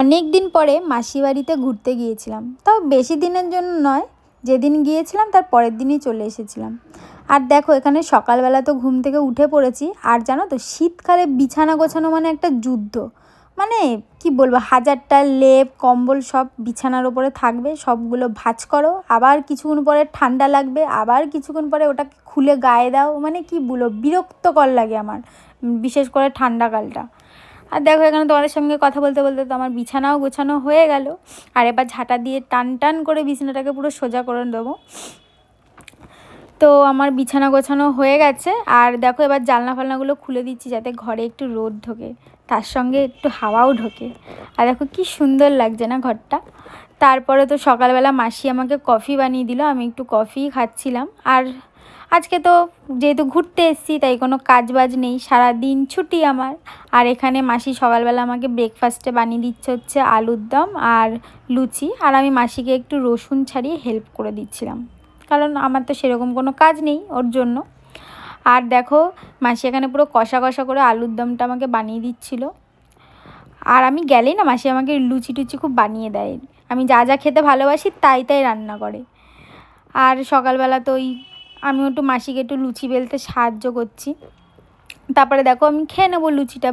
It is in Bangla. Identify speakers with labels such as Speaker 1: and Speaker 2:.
Speaker 1: অনেক দিন পরে মাসি বাড়িতে ঘুরতে গিয়েছিলাম, তাও বেশি দিনের জন্য নয়। যেদিন গিয়েছিলাম তার পরের দিনই চলে এসেছিলাম। আর দেখো এখানে সকালবেলা তো ঘুম থেকে উঠে পড়েছি। আর জানো তো শীতকালে বিছানা গোছানো মানে একটা যুদ্ধ। মানে কি বলবো, হাজারটা লেপ কম্বল সব বিছানার ওপরে থাকবে, সবগুলো ভাঁজ করো, আবার কিছুক্ষণ পরে ঠান্ডা লাগবে, আবার কিছুক্ষণ পরে ওটাকে খুলে গায়ে দাও। মানে কি বলবো, বিরক্তকর লাগে আমার, বিশেষ করে ঠান্ডাকালটা। আর দেখো এখানে তোমাদের সঙ্গে কথা বলতে বলতে তো আমার বিছানাও গোছানো হয়ে গেল। আর এবার ঝাঁটা দিয়ে টান টান করে বিছানাটাকে পুরো সোজা করে দেবো। তো আমার বিছানা গোছানো হয়ে গেছে। আর দেখো এবার জানলা ফালনাগুলো খুলে দিচ্ছি যাতে ঘরে একটু রোদ ঢোকে, তার সঙ্গে একটু হাওয়াও ঢোকে। আর দেখো কি সুন্দর লাগছে না ঘরটা। তারপরে তো সকালবেলা মাসি আমাকে কফি বানিয়ে দিল, আমি একটু কফিই খাচ্ছিলাম। আর আজকে তো যেহেতু ঘুরতে এসেছি তাই কোনো কাজ বাজ নেই, সারা দিন ছুটি আমার। আর এখানে মাসি সকালবেলা আমাকে ব্রেকফাস্টে বানিয়ে দিচ্ছে হচ্ছে আলুর দম আর লুচি। আর আমি মাসিকে একটু রসুন ছাড়িয়ে হেল্প করে দিচ্ছিলাম, কারণ আমার তো সেরকম কোনো কাজ নেই ওর জন্য। আর দেখো মাসি এখানে পুরো কষা কষা করে আলুর দমটা আমাকে বানিয়ে দিচ্ছিল। আর আমি গেলেই না মাসি আমাকে লুচি টুচি খুব বানিয়ে দেয়। আমি যা যা খেতে ভালোবাসি তাই তাই রান্না করে। আর সকালবেলা তো আমিও একটু মাসিকে একটু লুচি বেলতে সাহায্য করছি। তারপরে দেখো আমি খেয়ে নেবো লুচিটা।